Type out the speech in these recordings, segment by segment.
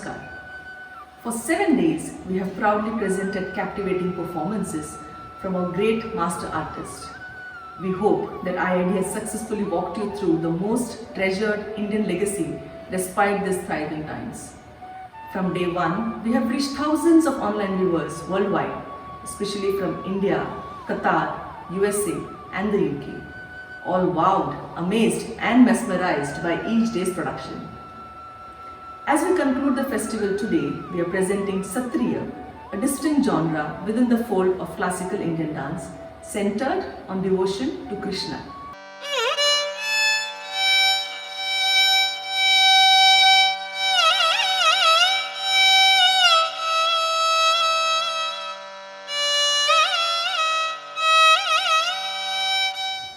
Namaskar. For 7 days, we have proudly presented captivating performances from our great master artist. We hope that IID has successfully walked you through the most treasured Indian legacy despite these thriving times. From day one, we have reached thousands of online viewers worldwide, especially from India, Qatar, USA, and the UK, all wowed, amazed, and mesmerized by each day's production. As we conclude the festival today, we are presenting Satriya, a distinct genre within the fold of classical Indian dance, centered on devotion to Krishna.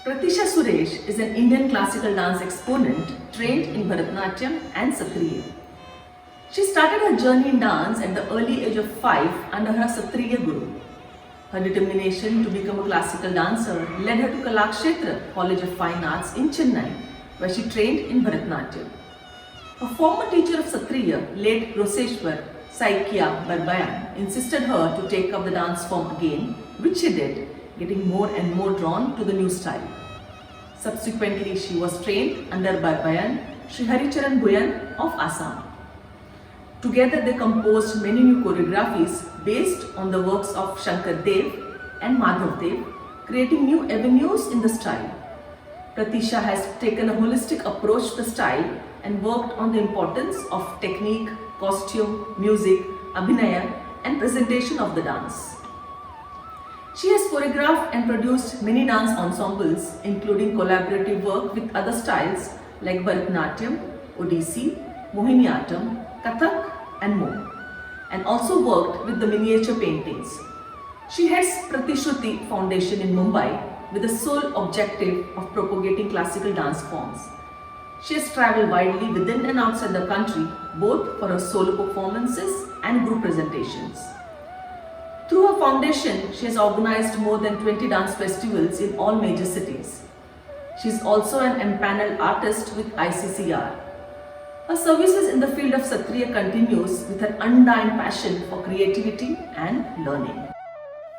Pratisha Suresh is an Indian classical dance exponent trained in Bharatanatyam and Satriya. She started her journey in dance at the early age of 5 under her Satriya Guru. Her determination to become a classical dancer led her to Kalakshetra College of Fine Arts in Chennai, where she trained in Bharatanatyam. A former teacher of Satriya, late Roseshwar Saikia Barbayan, insisted her to take up the dance form again, which she did, getting more and more drawn to the new style. Subsequently, she was trained under Barbayan Sri Haricharan Bhuyan of Assam. Together they composed many new choreographies based on the works of Shankar Dev and Madhav Dev, creating new avenues in the style. Pratisha has taken a holistic approach to the style and worked on the importance of technique, costume, music, abhinaya, and presentation of the dance. She has choreographed and produced many dance ensembles, including collaborative work with other styles like Bharatanatyam, Odissi, Mohiniyattam, Kathak, and more, and also worked with the miniature paintings. She heads Pratishruti Foundation in Mumbai with the sole objective of propagating classical dance forms. She has travelled widely within and outside the country, both for her solo performances and group presentations. Through her foundation, she has organized more than 20 dance festivals in all major cities. She is also an empaneled artist with ICCR. Her services in the field of Satriya continues with her undying passion for creativity and learning.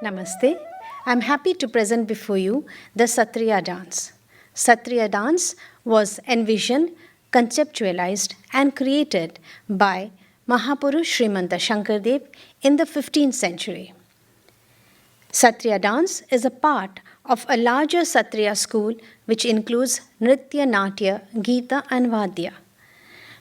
Namaste. I'm happy to present before you the Satriya dance. Satriya dance was envisioned, conceptualized, and created by Mahapurush Srimanta Shankardev in the 15th century. Satriya dance is a part of a larger Satriya school which includes Nritya, Natya, Gita, and Vadya.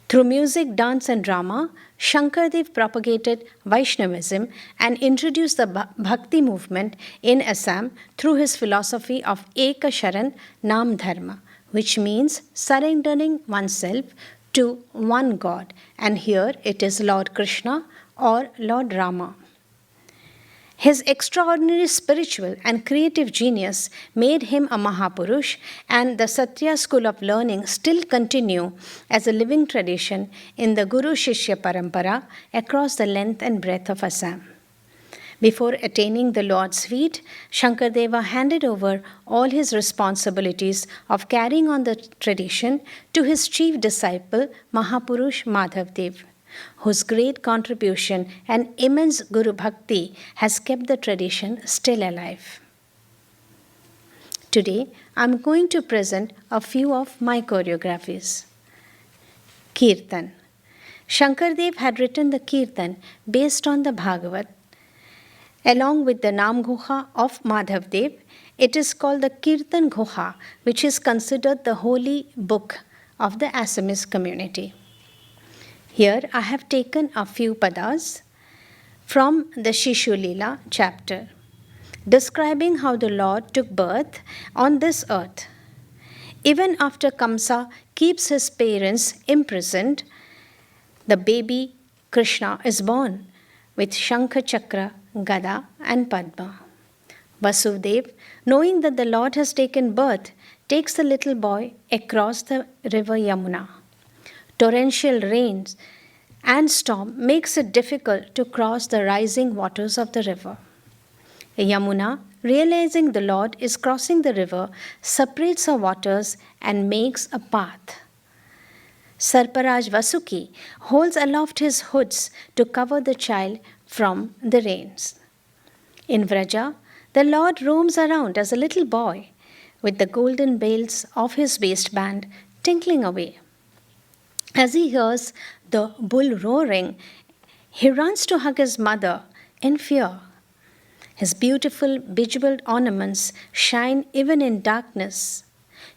Through music, dance, and drama, Shankardev propagated Vaishnavism and introduced the Bhakti movement in Assam through his philosophy of Eka Sharan Nam Dharma, which means surrendering oneself to one God, and here it is Lord Krishna or Lord Rama. His extraordinary spiritual and creative genius made him a Mahapurush, and the Satriya school of learning still continue as a living tradition in the Guru Shishya Parampara across the length and breadth of Assam. Before attaining the Lord's feet, Shankardeva handed over all his responsibilities of carrying on the tradition to his chief disciple, Mahapurush Madhav Dev, whose great contribution and immense Guru Bhakti has kept the tradition still alive. Today, I am going to present a few of my choreographies. Kirtan. Shankardev had written the Kirtan based on the Bhagavat. Along with the Nam Guha of Madhav Dev, it is called the Kirtan Guha, which is considered the holy book of the Assamese community. Here I have taken a few padas from the Shishu Leela chapter, describing how the Lord took birth on this earth. Even after Kamsa keeps his parents imprisoned, the baby Krishna is born with Shankha Chakra, Gada, and Padma. Vasudev, knowing that the Lord has taken birth, takes the little boy across the river Yamuna. Torrential rains and storm makes it difficult to cross the rising waters of the river. Yamuna, realizing the Lord is crossing the river, separates her waters and makes a path. Sarparaj Vasuki holds aloft his hoods to cover the child from the rains. In Vraja, the Lord roams around as a little boy with the golden bells of his waistband tinkling away. As he hears the bull roaring, he runs to hug his mother in fear. His beautiful bejeweled ornaments shine even in darkness.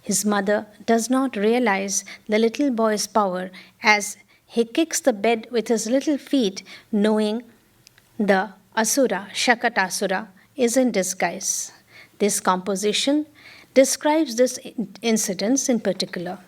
His mother does not realize the little boy's power as he kicks the bed with his little feet, knowing the Asura, Shakatasura, is in disguise. This composition describes this incident in particular.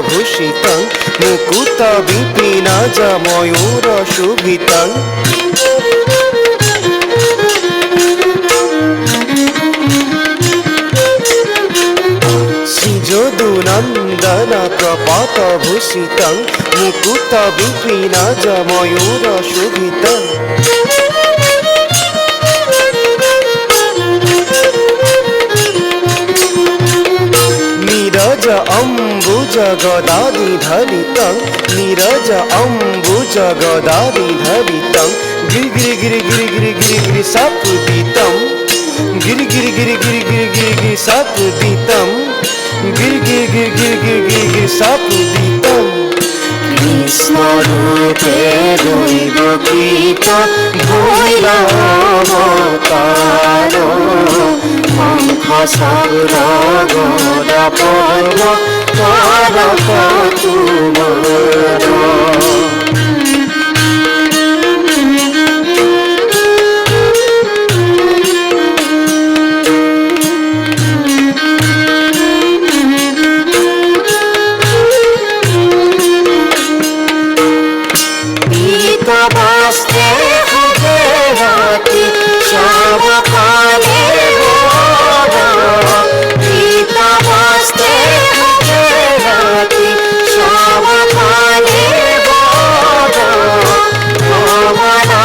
भूषितं मुकुट विपिनाज मयूर शोभितं श्रीजदुनन्दन प्रपात भूषितं मुकुट विपिनाज मयूर शोभितं नीरज अम्बुज गदादि धरितं नीरज अम्बुज गदादि धरितं गिरि गिरि गिरि गिरि गिरि गिरि गिरि सपुदितं गिरि गिरि गिरि गिरि गिरि गिरि गिरि सपुदितं गिरि गिरि गिरि गिरि गिरि गिरि गिरि सपुदितं कृष्ण रूपे दैवकृत भैरव अवतार शंख गदा पर्व तारक तुमार वास्ते हुए राती शाम काले गीता वास्ते हुए राती शाम काले हमारा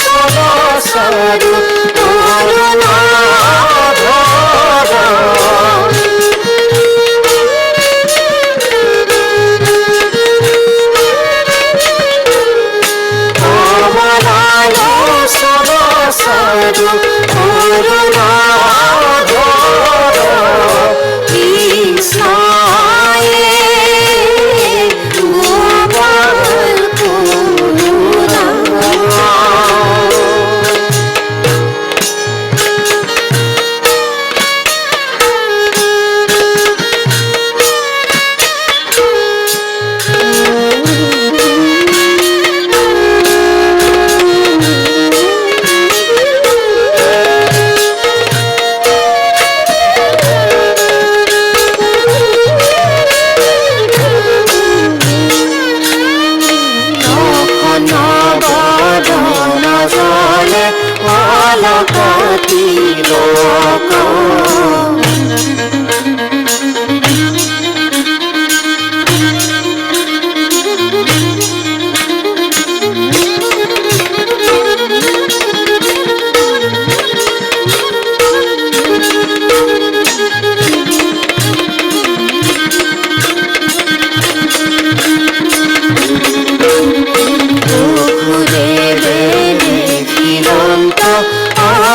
सदा सरू तोरना साधु करुणा कृष्णाय गोपाल करुणा ঝলকাতি লোক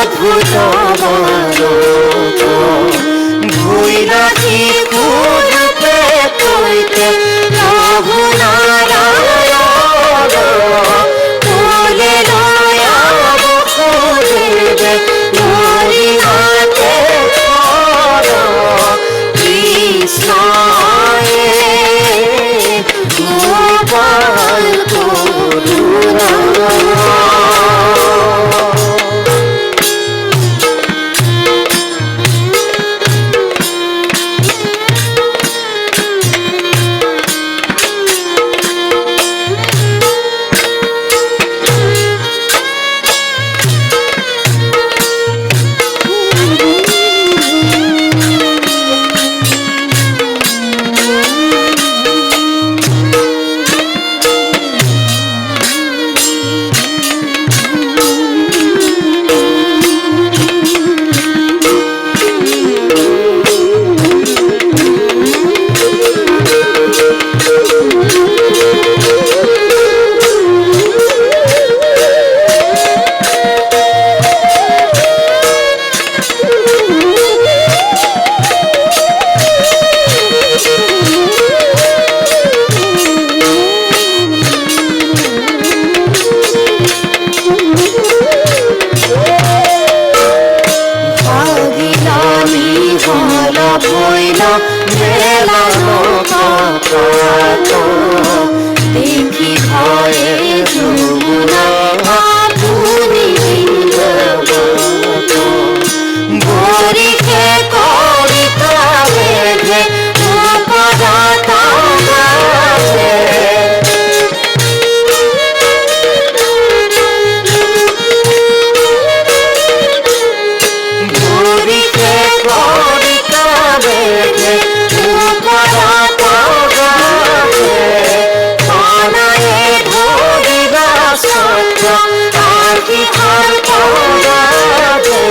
অদ্ভুত বালক ভুই রাখি খুঁজতে কইতে প্রভু নারায়ণ বলে দয়া খুঁজবে মরি হাতে কৃষ্ণয়ে গোপাল করুণা দেখি ভয়ে যমুনা আপনি বরিখে করিতা বেঁধে অপরাতা গাছে বরিখে করিতা বেঁধে অপরাতা সত্য আখি হার পড়াবে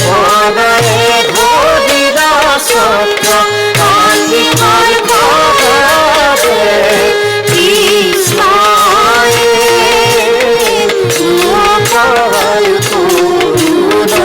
পড়ায়ে ধরিবা সত্য আখি হার পড়াবে কৃষ্ণয়ে গোপাল করুণা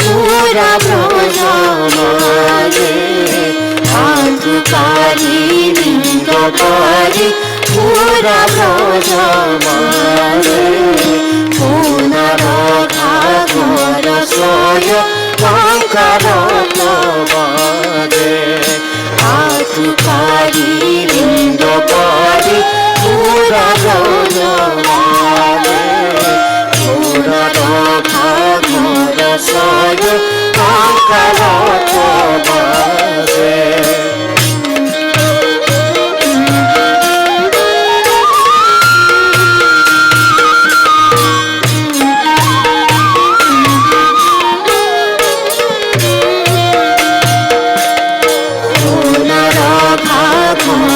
পুরা ব্রজমারে আধুকারি লিঙ্গকারি পুরা ব্রজমারে পুনরঘা ঘর সয় লঙ্কার বারে আধুকারি লিঙ্গকারি পুরা ব্রজমারে পুনরঘা ঘর সয় লঙ্কার বারে পুনরঘা ঘর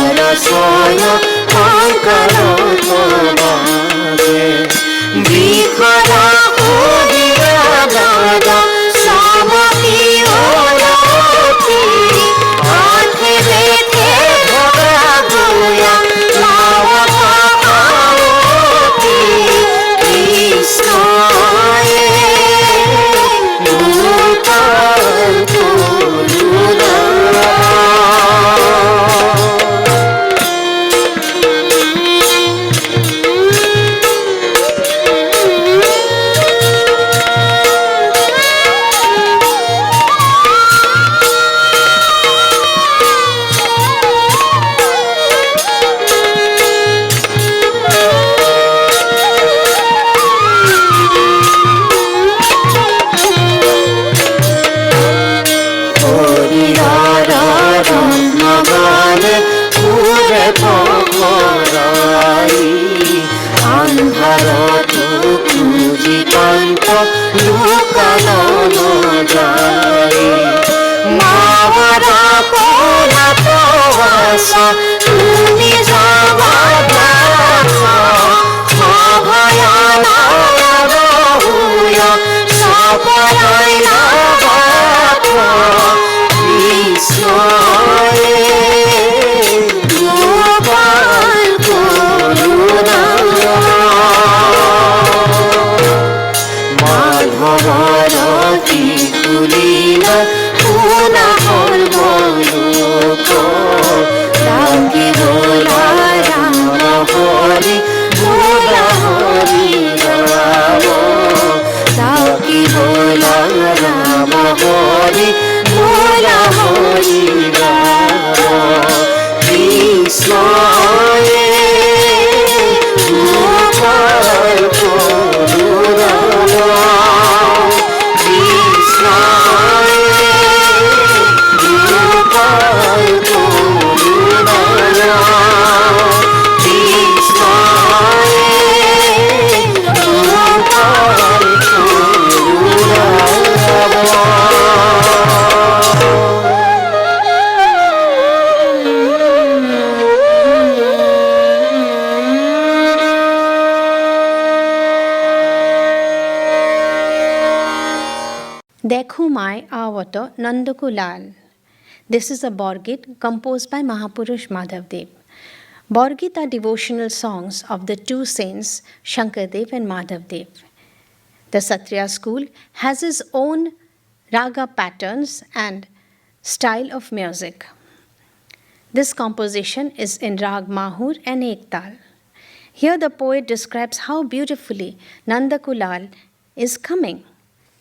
Dekho Mai Avato Nandakulal. This is a Borgit composed by Mahapurush Madhavdev. Borgit are devotional songs of the two saints Shankardev and Madhavdev. The Satriya school has its own raga patterns and style of music. This composition is in Rag Mahur and Ektal. Here the poet describes how beautifully Nandakulal is coming.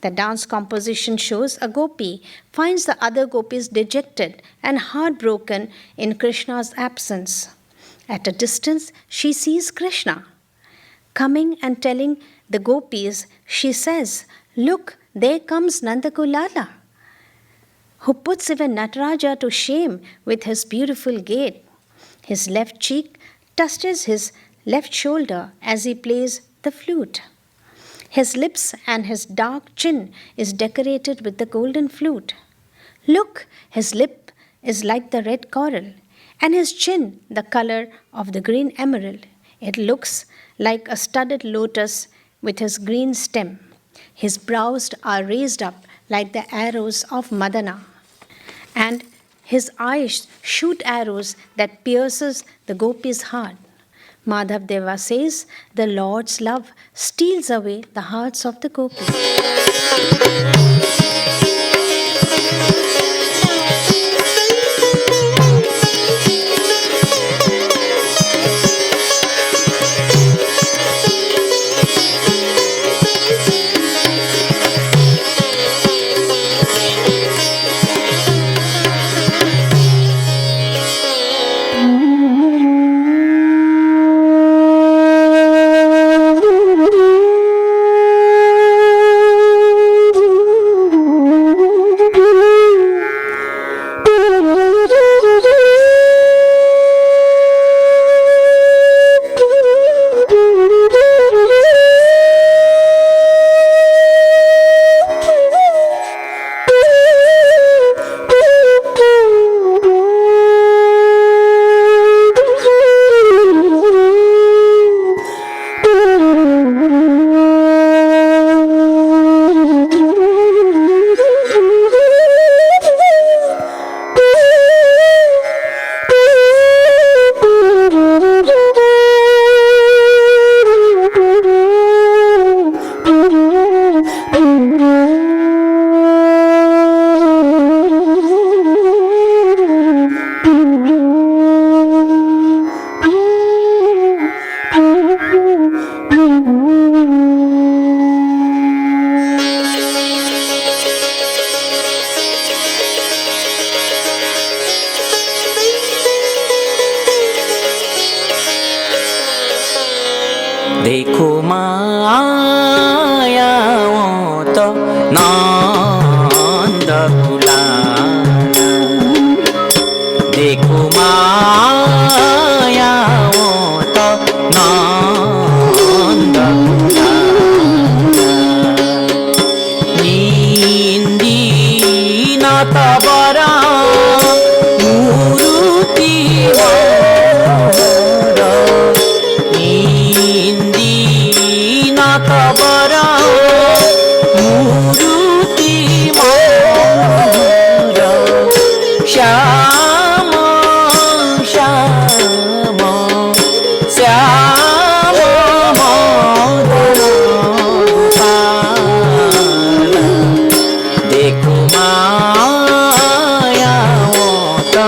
The dance composition shows a gopi finds the other gopis dejected and heartbroken in Krishna's absence. At a distance, she sees Krishna. Coming and telling the gopis, she says, "Look, there comes Nandakulala, who puts even Nataraja to shame with his beautiful gait. His left cheek touches his left shoulder as he plays the flute. His lips and his dark chin is decorated with the golden flute. Look, his lip is like the red coral, and his chin the color of the green emerald. It looks like a studded lotus with his green stem. His brows are raised up like the arrows of Madana, and his eyes shoot arrows that pierces the gopi's heart." Madhav Deva says, the Lord's love steals away the hearts of the gopis. देखो मायाओं तो नंद कुलाला, देखो मायाओं तो नंद कुलाला, निंदी न तबरा मूर्ति खबरा मूर्ति मोर श्याम श्याम श्याम मोदन पाला, देखो मायाओं तो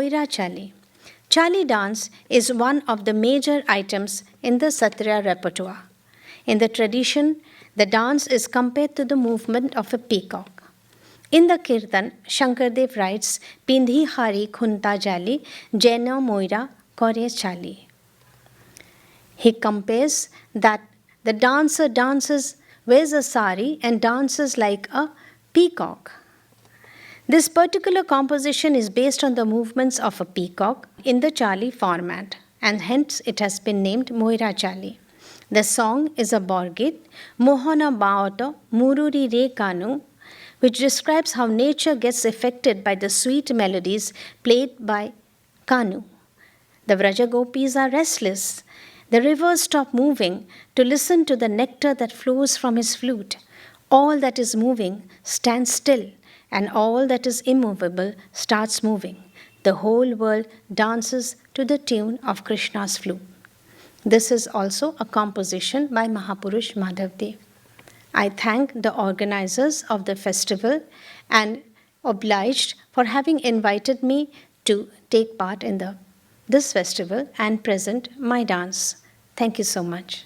Moira Chali. Chali dance is one of the major items in the Satriya repertoire. In the tradition, the dance is compared to the movement of a peacock. In the Kirtan, Shankardev writes, Pindhi hari khunta jali, jena moira kore chali. He compares that the dancer dances, wears a sari and dances like a peacock. This particular composition is based on the movements of a peacock in the Chali format, and hence it has been named Moira Chali. The song is a Borgit, Mohana Baoto Mururi Re Kanu, which describes how nature gets affected by the sweet melodies played by Kanu. The Vrajagopis are restless. The rivers stop moving to listen to the nectar that flows from his flute. All that is moving stands still, and all that is immovable starts moving. The whole world dances to the tune of Krishna's flute. This is also a composition by Mahapurush Madhav Dev. I thank the organizers of the festival and obliged for having invited me to take part in this festival and present my dance. Thank you so much.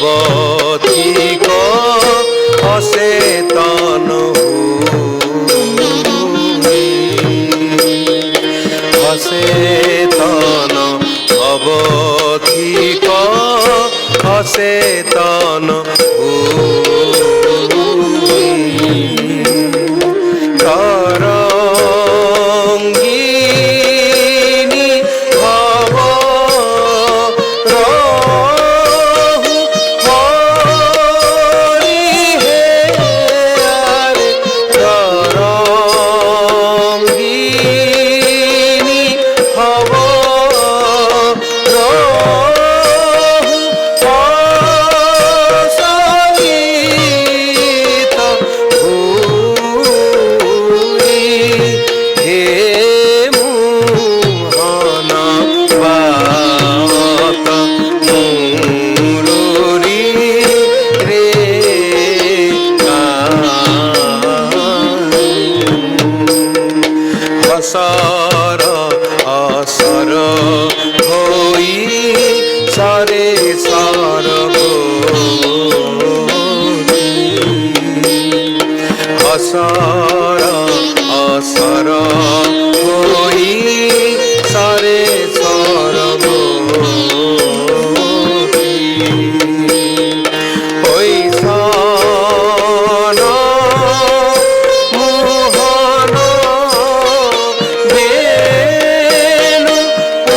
অবধিক অচেতন অচেতন অবধিক অচেতন তরঙ্গিনী ভব রহু হরি হে আরে তরঙ্গিনী ভব রহু অসঙ্গীত ভূরি হে মোহন বাত মুরুরি রে অসর অসর হই সরে সরব অসর অসর হই সরে সরব ওই সন মোহন বেণু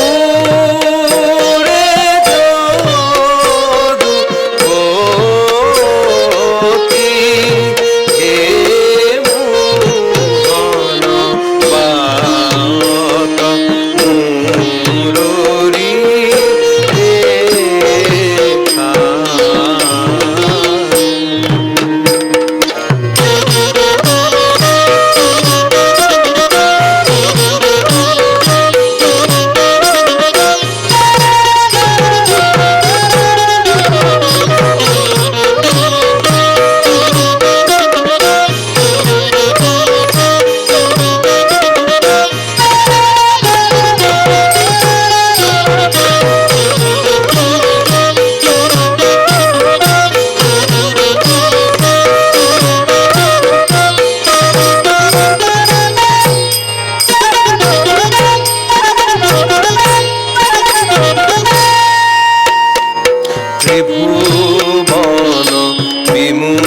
উড়ে যদু পতি হে মোহন বাত মুরুরি রেখা ত্রিভুবন বিমু